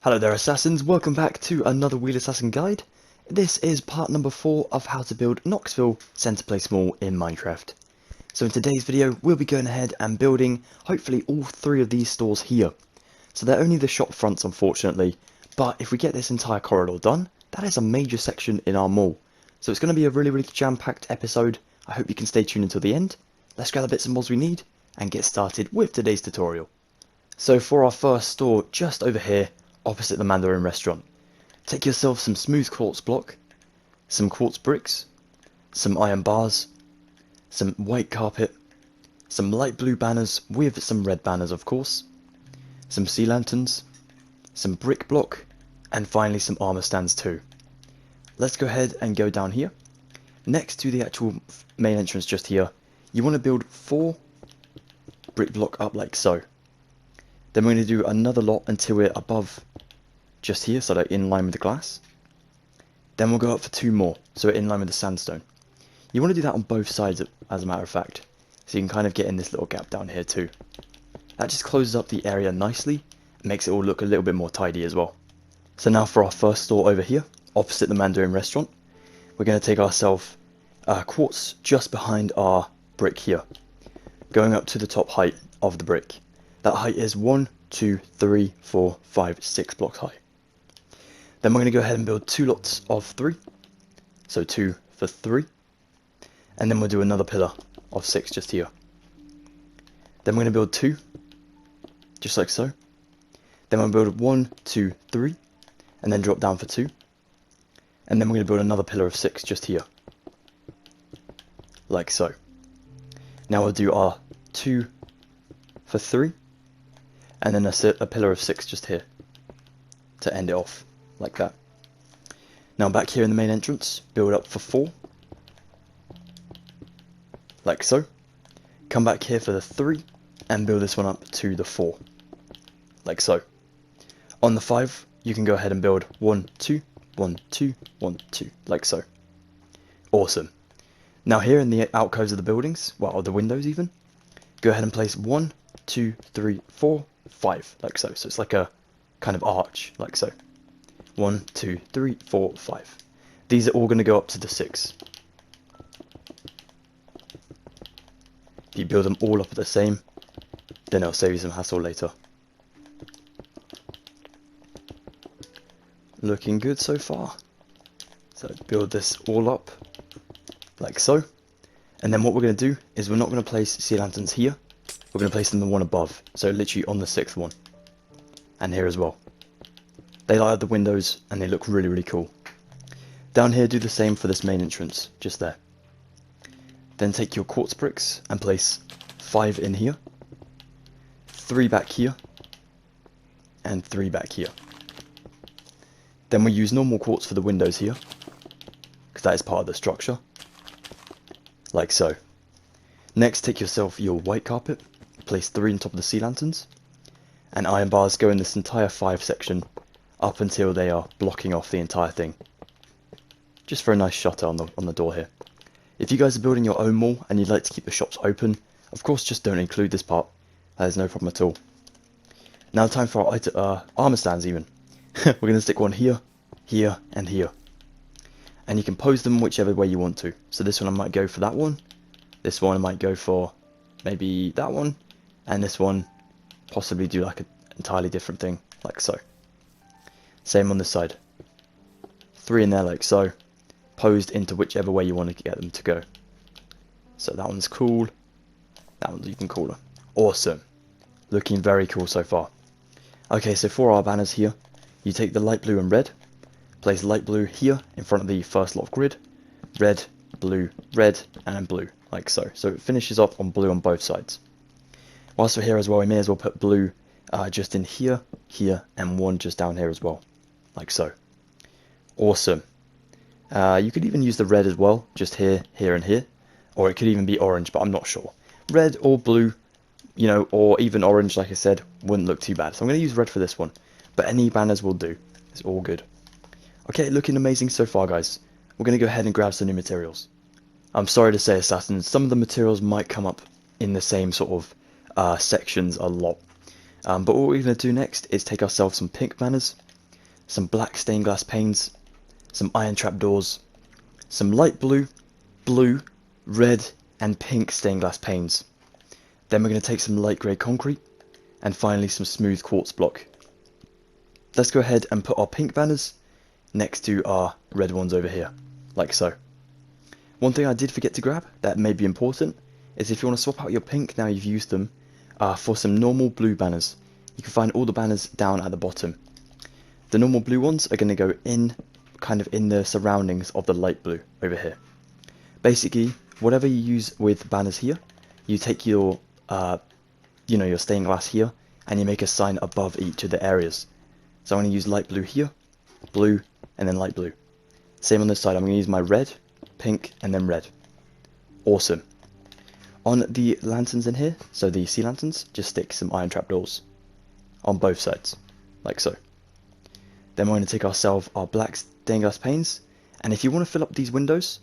Hello there Assassins, welcome back to another Wheel Assassin guide. This is part number 4 of how to build Knoxville Center Place Mall in Minecraft. So in today's video we'll be going ahead and building hopefully all 3 of these stores here. So they're only the shop fronts unfortunately, but if we get this entire corridor done, that is a major section in our mall. So it's going to be a really jam-packed episode. I hope you can stay tuned until the end. Let's grab the bits and bobs we need and get started with today's tutorial. So for our first store, just over here, opposite the Mandarin restaurant, take yourself some smooth quartz block, some quartz bricks, some iron bars, some white carpet, some light blue banners with some red banners of course, some sea lanterns, some brick block, and finally some armor stands too. Let's go ahead and go down here. Next to the actual main entrance just here, you want to build 4 brick block up like so. Then we're going to do another lot until we're above just here, so they're in line with the glass. Then we'll go up for 2 more, so we're in line with the sandstone. You want to do that on both sides as a matter of fact, so you can kind of get in this little gap down here too. That just closes up the area nicely, and makes it all look a little bit more tidy as well. So now for our first store over here, opposite the Mandarin restaurant, we're going to take ourselves quartz just behind our brick here, going up to the top height of the brick. That height is 1, 2, 3, 4, 5, 6 blocks high. Then we're going to go ahead and build 2 lots of 3. So 2 for 3. And then we'll do another pillar of 6 just here. Then we're going to build 2, just like so. Then we'll build 1, 2, 3, and then drop down for 2. And then we're going to build another pillar of 6 just here, like so. Now we'll do our 2 for 3. And then a pillar of 6 just here to end it off like that. Now back here in the main entrance, build up for 4 like so. Come back here for the 3 and build this one up to the 4 like so. On the 5 you can go ahead and build 1, 2, 1, 2, 1, 2 like so. Awesome. Now here in the alcoves of the buildings, well the windows even, go ahead and place 1, 2, 3, 4, 5 like so. So it's like a kind of arch like so. 1, 2, 3, 4, 5. These are all going to go up to the 6. If you build them all up at the same, then it'll save you some hassle later. Looking good so far. So build this all up like so. And then what we're going to do is we're not going to place sea lanterns here. We're going to place them the one above, so literally on the 6th one. And here as well. They light up the windows and they look really cool. Down here do the same for this main entrance, just there. Then take your quartz bricks and place 5 in here, 3 back here, and 3 back here. Then we use normal quartz for the windows here, because that is part of the structure, like so. Next take yourself your white carpet, place 3 on top of the sea lanterns, and iron bars go in this entire 5 section up until they are blocking off the entire thing. Just for a nice shutter on the door here. If you guys are building your own mall and you'd like to keep the shops open, of course just don't include this part. That is no problem at all. Now time for our armor stands even. We're going to stick one here, here, and here. And you can pose them whichever way you want to. So this one I might go for that one. This one I might go for maybe that one. And this one possibly do like an entirely different thing, like so. Same on this side. 3 in there like so. Posed into whichever way you want to get them to go. So that one's cool. That one's even cooler. Awesome. Looking very cool so far. Okay, so for our banners here, you take the light blue and red. Place light blue here in front of the first lot of grid. Red, red, and blue, like so. So it finishes off on blue on both sides. Whilst we're here as well, we may as well put blue just in here, here, and 1 just down here as well, like so. Awesome. You could even use the red as well, just here, here, and here. Or it could even be orange, but I'm not sure. Red or blue, you know, or even orange, like I said, wouldn't look too bad. So I'm going to use red for this one. But any banners will do. It's all good. Okay, looking amazing so far, guys. We're going to go ahead and grab some new materials. I'm sorry to say, Assassins, some of the materials might come up in the same sort of sections a lot. But what we're going to do next is take ourselves some pink banners, some black stained glass panes, some iron trapdoors, some light blue, blue, red and pink stained glass panes. Then we're going to take some light grey concrete, and finally some smooth quartz block. Let's go ahead and put our pink banners next to our red ones over here, like so. One thing I did forget to grab that may be important is if you want to swap out your pink now you've used them for some normal blue banners. You can find all the banners down at the bottom. The normal blue ones are going to go in, kind of in the surroundings of the light blue over here. Basically, whatever you use with banners here, you take your, your stained glass here, and you make a sign above each of the areas. So I'm going to use light blue here, blue, and then light blue. Same on this side, I'm going to use my red, pink, and then red. Awesome. On the lanterns in here, so the sea lanterns, just stick some iron trapdoors on both sides, like so. Then we're going to take ourselves our black stained glass panes, and if you want to fill up these windows,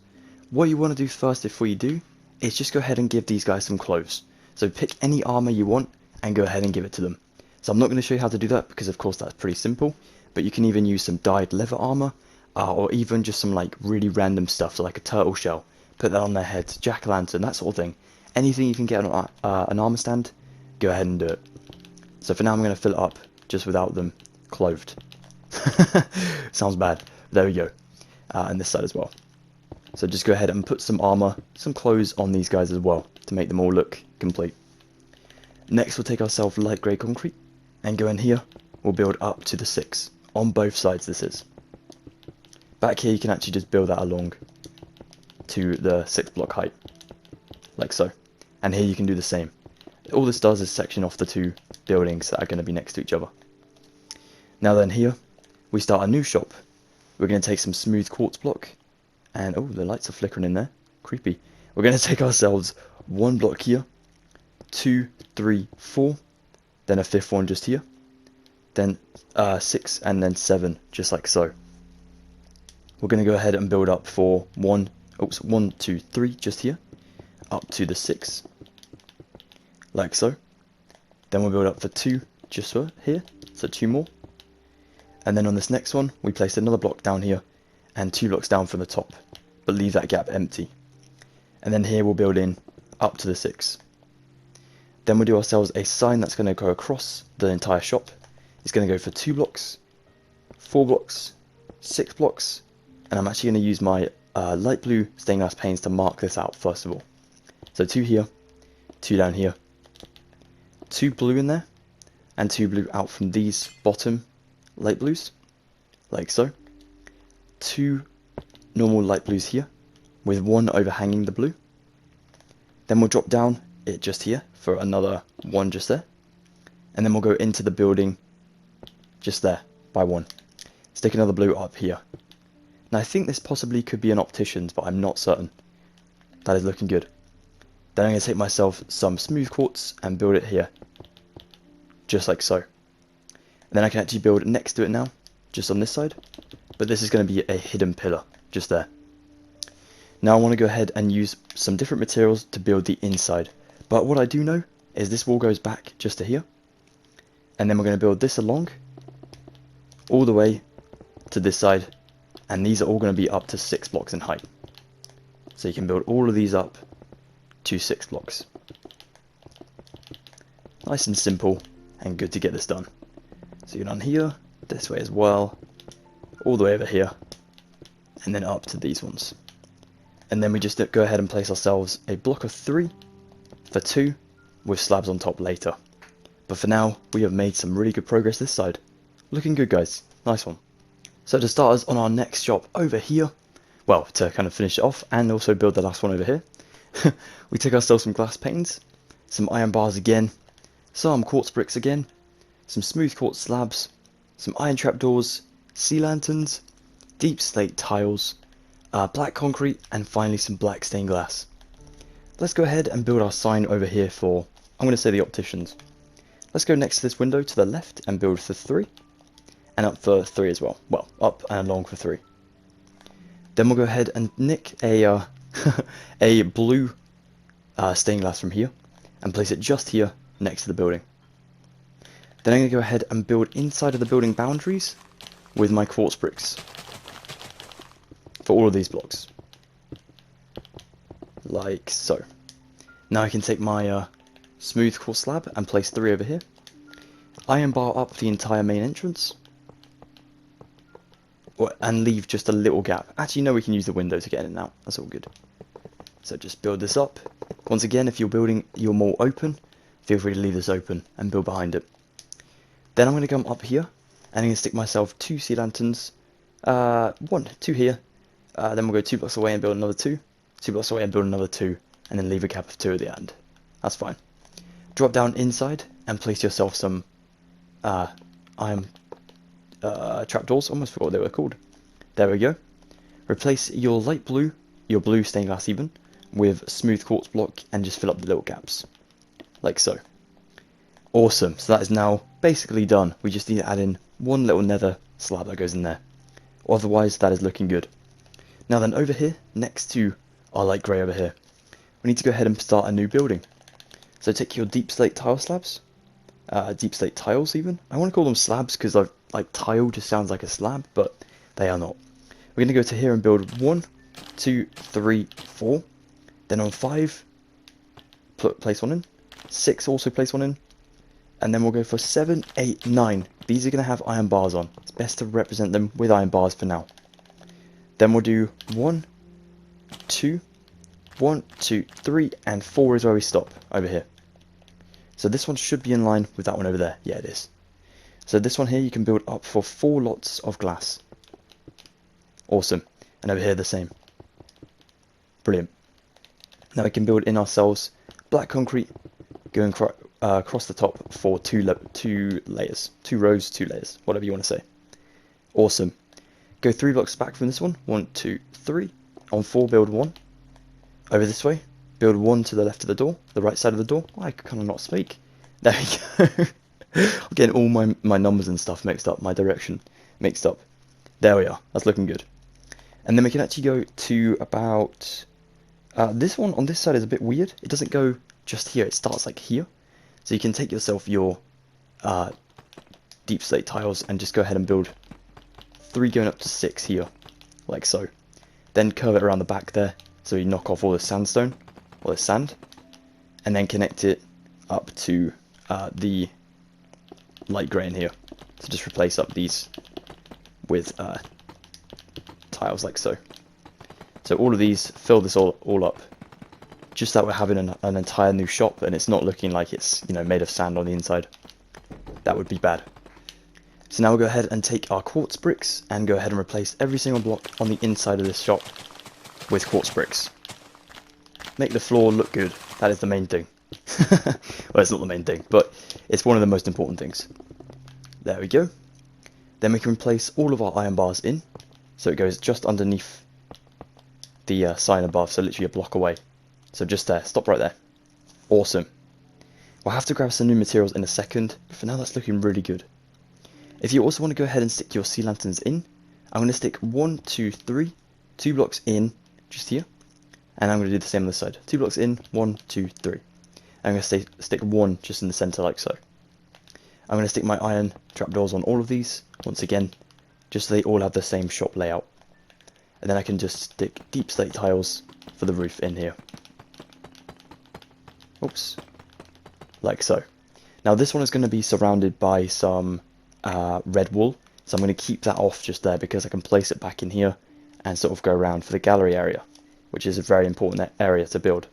what you want to do first before you do is just go ahead and give these guys some clothes. So pick any armor you want and go ahead and give it to them. So I'm not going to show you how to do that because of course that's pretty simple, but you can even use some dyed leather armor or even just some like really random stuff, so like a turtle shell, put that on their heads, jack-o'-lantern, that sort of thing. Anything you can get on an armor stand, go ahead and do it. So for now I'm going to fill it up just without them clothed. Sounds bad. There we go. And this side as well. So just go ahead and put some armor, some clothes on these guys as well to make them all look complete. Next we'll take ourselves light grey concrete and go in here. We'll build up to the 6 on both sides. This is back here. You can actually just build that along to the 6 block height, like so. And here you can do the same. All this does is section off the 2 buildings that are going to be next to each other. Now then, here we start a new shop. We're going to take some smooth quartz block, and oh, the lights are flickering in there, creepy. We're going to take ourselves 1 block here, 2, 3, 4, then a 5th one just here, then 6 and then 7, just like so. We're going to go ahead and build up for 1, 2, 3 just here, up to the 6, like so. Then we'll build up for 2 just here, so 2 more. And then on this next one, we place another block down here and 2 blocks down from the top, but leave that gap empty. And then here we'll build in up to the 6. Then we'll do ourselves a sign that's going to go across the entire shop. It's going to go for 2 blocks, 4 blocks, 6 blocks, and I'm actually going to use my light blue stained glass paints to mark this out first of all. So 2 here, 2 down here, 2 blue in there, and 2 blue out from these bottom light blues, like so. 2 normal light blues here, with 1 overhanging the blue. Then we'll drop down it just here for another 1 just there. And then we'll go into the building just there by 1. Stick another blue up here. Now I think this possibly could be an optician's, but I'm not certain. That is looking good. Then I'm going to take myself some smooth quartz and build it here, just like so. And then I can actually build next to it now, just on this side, but this is going to be a hidden pillar, just there. Now I want to go ahead and use some different materials to build the inside, but what I do know is this wall goes back just to here, and then we're going to build this along, all the way to this side, and these are all going to be up to 6 blocks in height. So you can build all of these up to 6 blocks. Nice and simple, and good to get this done. So you're done here, this way as well, all the way over here, and then up to these ones. And then we just go ahead and place ourselves a block of 3 for 2 with slabs on top later. But for now, we have made some really good progress this side. Looking good, guys. Nice one. So to start us on our next shop over here, well, to kind of finish it off and also build the last one over here, we take ourselves some glass panes, some iron bars again, some quartz bricks again, some smooth quartz slabs, some iron trapdoors, sea lanterns, deep slate tiles, black concrete, and finally some black stained glass. Let's go ahead and build our sign over here for, I'm going to say the opticians. Let's go next to this window to the left and build for 3, and up for 3 as well. Well, up and along for 3. Then we'll go ahead and nick a a blue stained glass from here and place it just here next to the building. Then I'm going to go ahead and build inside of the building boundaries with my quartz bricks for all of these blocks, like so. Now I can take my smooth quartz slab and place 3 over here. Iron bar up the entire main entrance, and leave just a little gap. Actually, no, we can use the window to get in and out. That's all good. So just build this up. Once again, if you're building your more open, feel free to leave this open and build behind it. Then I'm going to come up here, and I'm going to stick myself 2 sea lanterns. 2 here. Then we'll go 2 blocks away and build another 2. 2 blocks away and build another 2. And then leave a gap of 2 at the end. That's fine. Drop down inside and place yourself some iron trapdoors. Almost forgot what they were called. There we go. Replace your light blue, your blue stained glass even, with smooth quartz block and just fill up the little gaps. Like so. Awesome. So that is now basically done. We just need to add in one little nether slab that goes in there. Otherwise, that is looking good. Now then, over here, next to our light grey over here, we need to go ahead and start a new building. So take your deep slate tile slabs, deep slate tiles even. I want to call them slabs because like tile just sounds like a slab, but they are not. We're going to go to here and build 1, 2, 3, 4. Then on 5, place 1 in. 6, also place 1 in. And then we'll go for 7, 8, 9. These are going to have iron bars on. It's best to represent them with iron bars for now. Then we'll do 1, 2, 1, 2, 3, and 4 is where we stop over here. So this one should be in line with that one over there. Yeah, it is. So this one here you can build up for 4 lots of glass. Awesome. And over here the same. Brilliant. Now we can build in ourselves black concrete going across the top for 2 layers. 2 rows, 2 layers. Whatever you want to say. Awesome. Go 3 blocks back from this one. 1, 2, 3. On 4 build 1. Over this way. Build 1 to the left of the door. The right side of the door. I could kind of not speak. There we go. I'm getting all my numbers and stuff mixed up. My direction mixed up. There we are. That's looking good. And then we can actually go to about... this one on this side is a bit weird. It doesn't go just here. It starts like here. So you can take yourself your deep slate tiles and just go ahead and build 3 going up to 6 here. Like so. Then curve it around the back there. So you knock off all the sandstone. Or the sand. And then connect it up to the light grey in here. So just replace up these with tiles like so. So all of these, fill this all up. Just that we're having an entire new shop and it's not looking like it's, you know, made of sand on the inside. That would be bad. So now we'll go ahead and take our quartz bricks and go ahead and replace every single block on the inside of this shop with quartz bricks. Make the floor look good. That is the main thing. Well, it's not the main thing, but it's one of the most important things. There we go. Then we can place all of our iron bars in. So it goes just underneath the sign above, so literally a block away. So just there, stop right there. Awesome. We'll have to grab some new materials in a second, but for now that's looking really good. If you also want to go ahead and stick your sea lanterns in, I'm going to stick 1, 2, 3, 2 blocks in, just here. And I'm going to do the same on this side. 2 blocks in, 1, 2, 3. I'm going to stick 1 just in the center like so. I'm going to stick my iron trapdoors on all of these, once again, just so they all have the same shop layout. And then I can just stick deep slate tiles for the roof in here. Oops. Like so. Now this one is going to be surrounded by some red wool, so I'm going to keep that off just there because I can place it back in here and sort of go around for the gallery area, which is a very important area to build.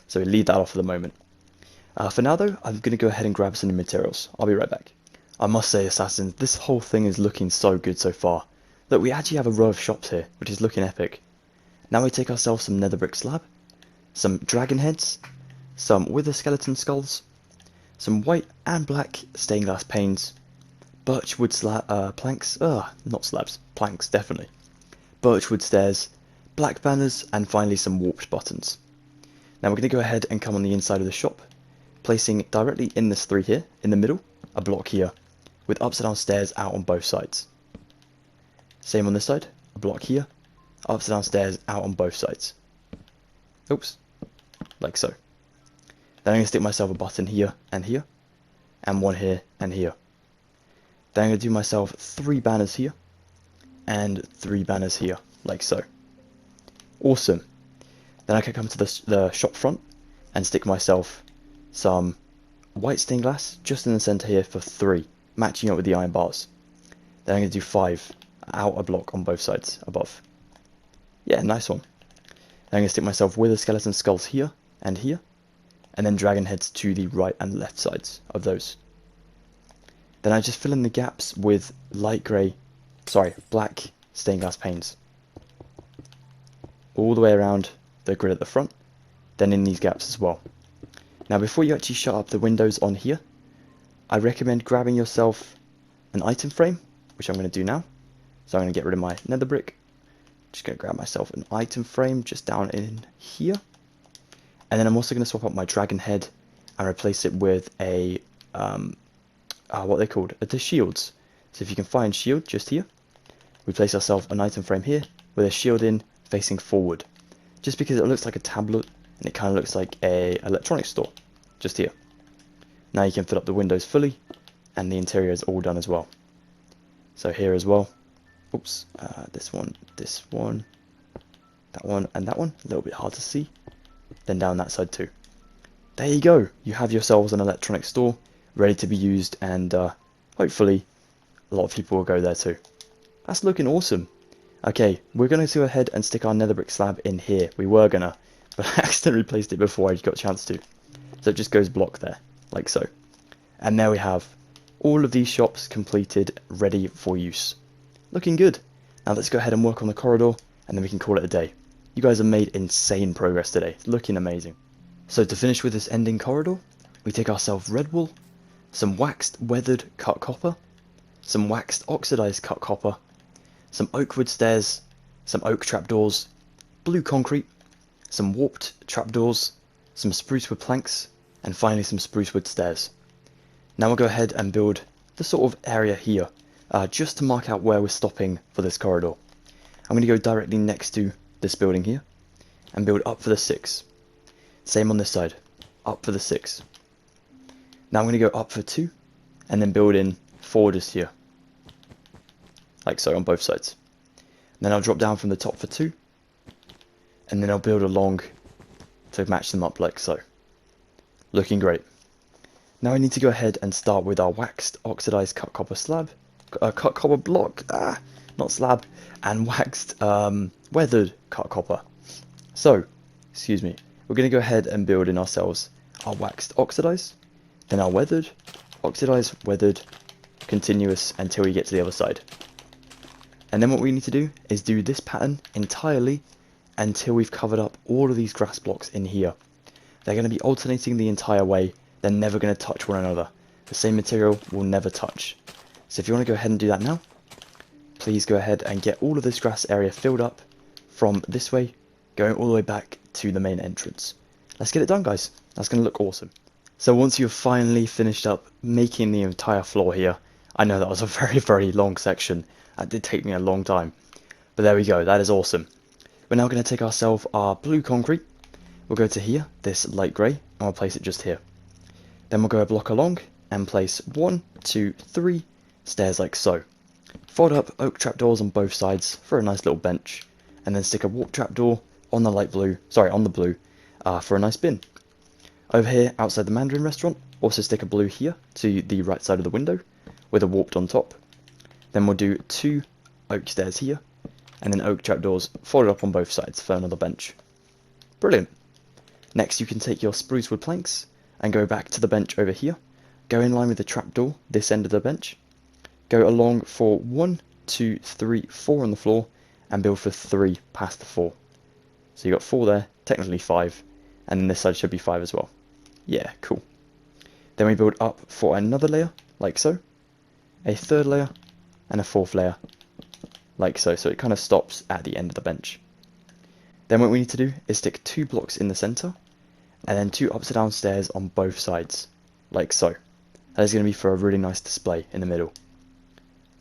So we leave that off for the moment. For now though, I'm going to go ahead and grab some new materials. I'll be right back. I must say, Assassins, this whole thing is looking so good so far. Look, we actually have a row of shops here, which is looking epic. Now we take ourselves some nether brick slab, some dragon heads, some wither skeleton skulls, some white and black stained glass panes, birchwood planks, not slabs, planks definitely, birchwood stairs, black banners, and finally some warped buttons. Now we're going to go ahead and come on the inside of the shop, placing directly in this 3 here, in the middle, a block here, with upside down stairs out on both sides. Same on this side, a block here, upside down stairs out on both sides. Oops, like so. Then I'm going to stick myself a button here, and one here, and here. Then I'm going to do myself 3 banners here, and 3 banners here, like so. Awesome. Then I can come to the shop front and stick myself some white stained glass just in the center here for 3, matching up with the iron bars. Then I'm going to do 5 out a block on both sides above. Yeah, nice one. Then I'm going to stick myself wither skeleton skulls here and here, and then dragon heads to the right and left sides of those. Then I just fill in the gaps with black stained glass panes. All the way around the grid at the front, then in these gaps as well. Now before you actually shut up the windows on here, I recommend grabbing yourself an item frame, which I'm going to do now. So I'm going to get rid of my nether brick. Just going to grab myself an item frame just down in here. And then I'm also going to swap out my dragon head and replace it with a, what they're called, the shields. So if you can find shield just here, we place ourselves an item frame here with a shield in facing forward. Just because it looks like a tablet and it kind of looks like a electronics store, just here. Now you can fit up the windows fully and the interior is all done as well. So here as well, oops, this one, that one, and that one, a little bit hard to see. Then down that side too. There you go, you have yourselves an electronics store ready to be used, and hopefully a lot of people will go there too. That's looking awesome. Okay, we're going to go ahead and stick our nether brick slab in here. We were gonna, but I accidentally placed it before I got a chance to. So it just goes block there, like so. And there we have all of these shops completed, ready for use. Looking good. Now let's go ahead and work on the corridor, and then we can call it a day. You guys have made insane progress today. It's looking amazing. So to finish with this ending corridor, we take ourselves red wool, some waxed weathered cut copper, some waxed oxidized cut copper, some oak wood stairs, some oak trapdoors, blue concrete, some warped trapdoors, some spruce wood planks, and finally some spruce wood stairs. Now we'll go ahead and build the sort of area here, just to mark out where we're stopping for this corridor. I'm going to go directly next to this building here, and build up for the 6. Same on this side, up for the 6. Now I'm going to go up for 2, and then build in 4 just here. Like so on both sides. And then I'll drop down from the top for 2, and then I'll build along to match them up like so. Looking great. Now I need to go ahead and start with our waxed oxidized cut copper slab, cut copper block, not slab, and waxed weathered cut copper. So, excuse me, we're going to go ahead and build in ourselves our waxed oxidized, then our weathered, oxidized, weathered, continuous until we get to the other side. And then what we need to do is do this pattern entirely until we've covered up all of these grass blocks in here. They're going to be alternating the entire way. They're never going to touch one another. The same material will never touch. So if you want to go ahead and do that now, please go ahead and get all of this grass area filled up from this way, going all the way back to the main entrance. Let's get it done, guys. That's going to look awesome. So once you've finally finished up making the entire floor here, I know that was a very, very long section. That did take me a long time. But there we go, that is awesome. We're now going to take ourselves our blue concrete. We'll go to here, this light grey, and we'll place it just here. Then we'll go a block along and place 1, 2, 3 stairs like so. Fold up oak trapdoors on both sides for a nice little bench, and then stick a warp trapdoor on the blue, for a nice bin. Over here, outside the Mandarin restaurant, also stick a blue here to the right side of the window, with a warped on top. Then we'll do 2 oak stairs here, and then oak trapdoors folded up on both sides for another bench. Brilliant. Next you can take your spruce wood planks and go back to the bench over here, go in line with the trapdoor, this end of the bench, go along for 1, 2, 3, 4 on the floor, and build for 3 past the 4. So you got 4 there, technically 5, and then this side should be 5 as well. Yeah, cool. Then we build up for another layer, like so, a 3rd layer, and a 4th layer, like so. So it kind of stops at the end of the bench. Then what we need to do is stick 2 blocks in the center, and then 2 upside down stairs on both sides, like so. That is going to be for a really nice display in the middle.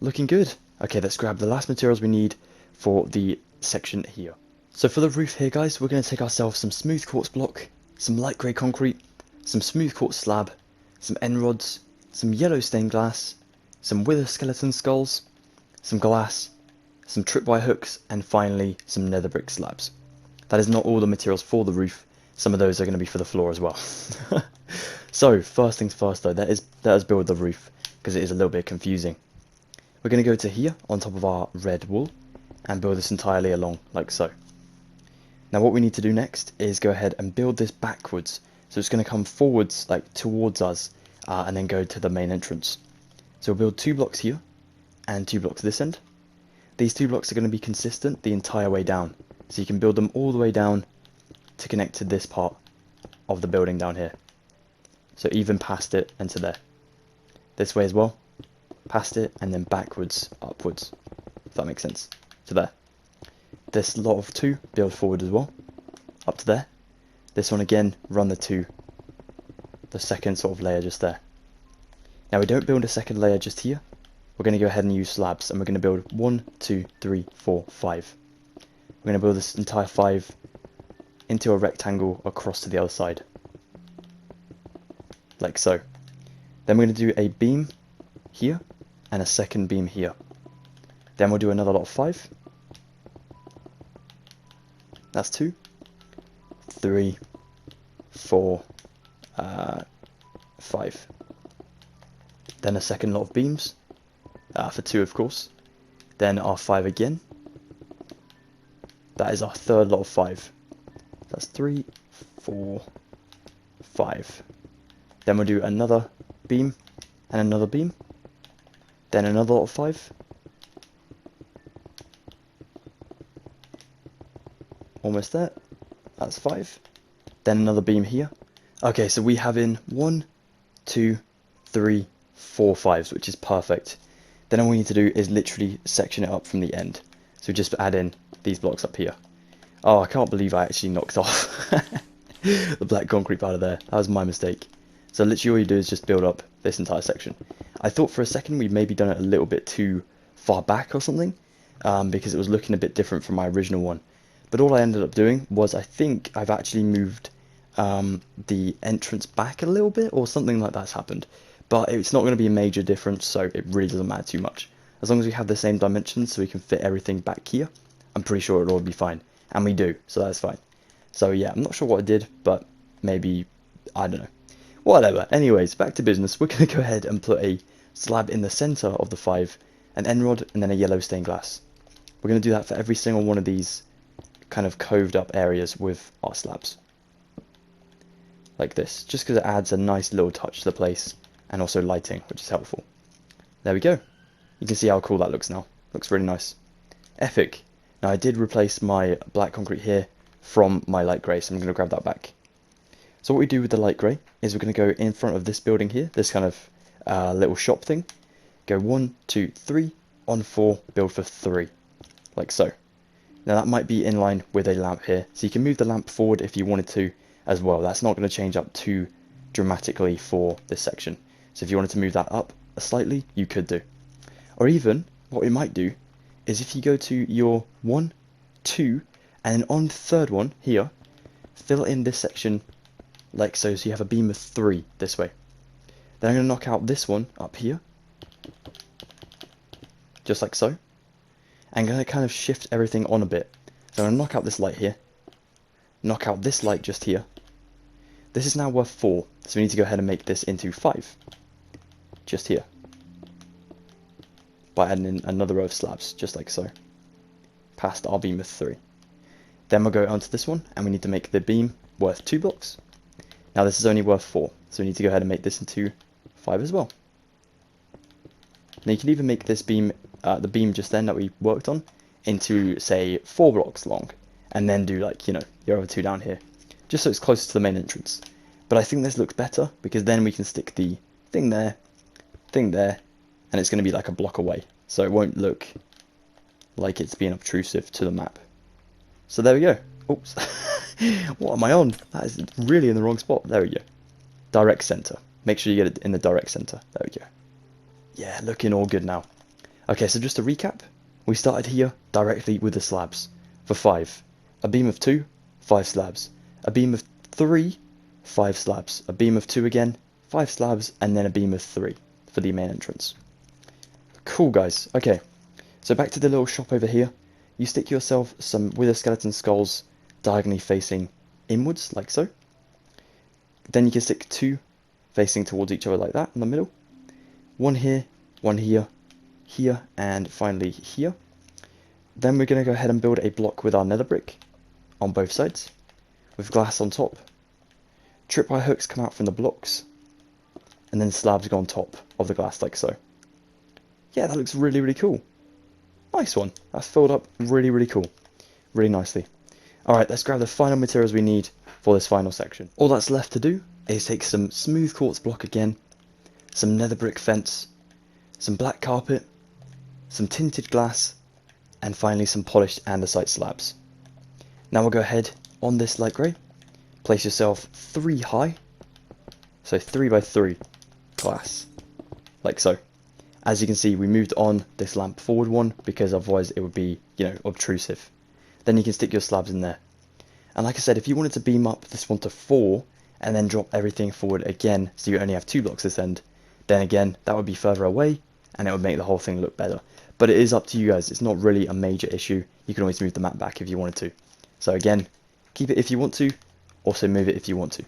Looking good. Okay, let's grab the last materials we need for the section here. So for the roof here, guys, we're going to take ourselves some smooth quartz block, some light grey concrete, some smooth quartz slab, some end rods, some yellow stained glass, some wither skeleton skulls, some glass, some tripwire hooks, and finally some nether brick slabs. That is not all the materials for the roof. Some of those are going to be for the floor as well. So first things first though, let us build the roof, because it is a little bit confusing. We're going to go to here on top of our red wall and build this entirely along like so. Now what we need to do next is go ahead and build this backwards. So it's going to come forwards, like towards us, and then go to the main entrance. So we'll build 2 blocks here and 2 blocks this end. These 2 blocks are going to be consistent the entire way down. So you can build them all the way down to connect to this part of the building down here. So even past it and to there. This way as well, past it and then backwards, upwards, if that makes sense, to there. This lot of 2 build forward as well, up to there. This one again, run the second sort of layer just there. Now we don't build a second layer just here. We're going to go ahead and use slabs, and we're going to build 1, 2, 3, 4, 5. We're going to build this entire 5 into a rectangle across to the other side. Like so. Then we're going to do a beam here and a second beam here. Then we'll do another lot of 5. That's 2, 3, 4, 5. Then a second lot of beams, for 2 of course. Then our 5 again. That is our third lot of 5. That's 3, 4, 5. Then we'll do another beam and another beam. Then another lot of 5. Almost there. That's 5. Then another beam here. Okay, so we have in 1, 2, 3, 4 5s, which is perfect. Then all we need to do is literally section it up from the end. So just add in these blocks up here. Oh, I can't believe I actually knocked off the black concrete part of there. That was my mistake. So literally all you do is just build up this entire section. I thought for a second we'd maybe done it a little bit too far back or something, because it was looking a bit different from my original one. But all I ended up doing was, I think I've actually moved the entrance back a little bit, or something like that's happened. But it's not going to be a major difference, so it really doesn't matter too much. As long as we have the same dimensions so we can fit everything back here, I'm pretty sure it'll all be fine. And we do, so that's fine. So yeah, I'm not sure what I did, but maybe, I don't know. Whatever. Anyways, back to business. We're going to go ahead and put a slab in the center of the 5, an end rod, and then a yellow stained glass. We're going to do that for every single one of these kind of coved up areas with our slabs. Like this, just because it adds a nice little touch to the place, and also lighting, which is helpful. There we go. You can see how cool that looks now. Looks really nice. Epic. Now I did replace my black concrete here from my light grey, so I'm going to grab that back. So what we do with the light grey is we're going to go in front of this building here, this kind of little shop thing. Go 1, 2, 3, on 4, build for 3, like so. Now that might be in line with a lamp here, so you can move the lamp forward if you wanted to as well. That's not going to change up too dramatically for this section. So if you wanted to move that up slightly, you could do. Or even, what we might do is if you go to your 1, 2, and then on the third one here, fill in this section like so, so you have a beam of 3 this way. Then I'm going to knock out this one up here, just like so. I'm going to kind of shift everything on a bit. So I'm going to knock out this light here, knock out this light just here. This is now worth 4, so we need to go ahead and make this into 5, just here, by adding in another row of slabs, just like so, past our beam of 3. Then we'll go onto this one, and we need to make the beam worth 2 blocks. Now this is only worth 4, so we need to go ahead and make this into 5 as well. Now you can even make this beam, the beam just then that we worked on, into say 4 blocks long, and then do like, you know, your other 2 down here, just so it's closer to the main entrance. But I think this looks better, because then we can stick the thing there, and it's going to be like a block away, so it won't look like it's being obtrusive to the map. So there we go. Oops. What am I on? That is really in the wrong spot. There we go. Direct center. Make sure you get it in the direct center. There we go. Yeah, looking all good now. Okay, so just to recap, we started here directly with the slabs for 5. A beam of 2, 5 slabs. A beam of 3, 5 slabs. A beam of 2 again, 5 slabs, and then a beam of 3 for the main entrance. Cool, guys. Okay, So back to the little shop over here, you stick yourself some wither skeleton skulls diagonally facing inwards, like so. Then you can stick 2 facing towards each other like that in the middle. 1 here, 1 here, here, and finally here. Then we're going to go ahead and build a block with our nether brick on both sides, with glass on top. Tripwire hooks come out from the blocks, and then slabs go on top of the glass like so. Yeah, that looks really, really cool. Nice one. That's filled up really, really cool. Really nicely. Alright, let's grab the final materials we need for this final section. All that's left to do is take some smooth quartz block again, some nether brick fence, some black carpet, some tinted glass, and finally some polished andesite slabs. Now we'll go ahead on this light grey, place yourself 3 high, so 3 by 3 glass, like so. As you can see, we moved on this lamp forward one because otherwise it would be, obtrusive. Then you can stick your slabs in there. And like I said, if you wanted to beam up this one to 4 and then drop everything forward again so you only have 2 blocks this end, then again, that would be further away and it would make the whole thing look better. But it is up to you guys. It's not really a major issue. You can always move the map back if you wanted to. So again, keep it if you want to, also move it if you want to.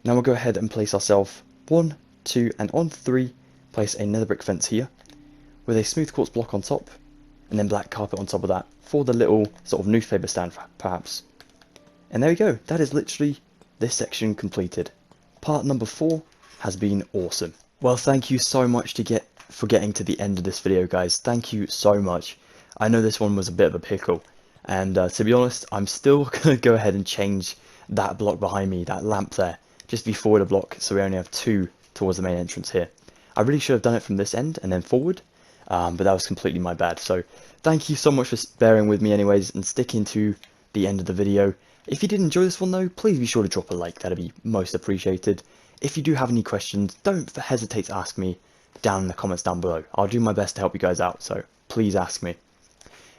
Now we'll go ahead and place ourselves 1, 2, and on 3, place a nether brick fence here with a smooth quartz block on top and then black carpet on top of that for the little sort of newspaper stand perhaps. And there we go. That is literally this section completed. Part number 4 has been awesome. Well, thank you so much for getting to the end of this video, guys. Thank you so much. I know this one was a bit of a pickle, and to be honest, I'm still going to go ahead and change that block behind me, that lamp there, just be forward a block so we only have 2 towards the main entrance here. I really should have done it from this end and then forward, but that was completely my bad. So thank you so much for bearing with me anyways and sticking to the end of the video. If you did enjoy this one though, please be sure to drop a like, that'd be most appreciated. If you do have any questions, don't hesitate to ask me down in the comments down below. I'll do my best to help you guys out, so please ask me.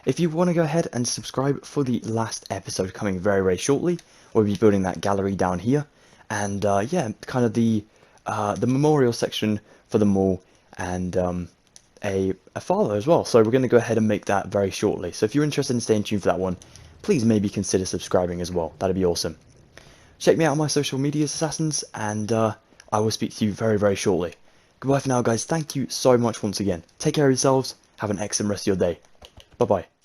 If you want to go ahead and subscribe for the last episode coming very, very shortly, we'll be building that gallery down here, and yeah, kind of the memorial section for the mall, and a father as well. So we're going to go ahead and make that very shortly. So if you're interested in staying tuned for that one, please maybe consider subscribing as well. That'd be awesome. Check me out on my social medias, assassins, and I will speak to you very, very shortly. Goodbye for now, guys. Thank you so much once again. Take care of yourselves. Have an excellent rest of your day. Bye-bye.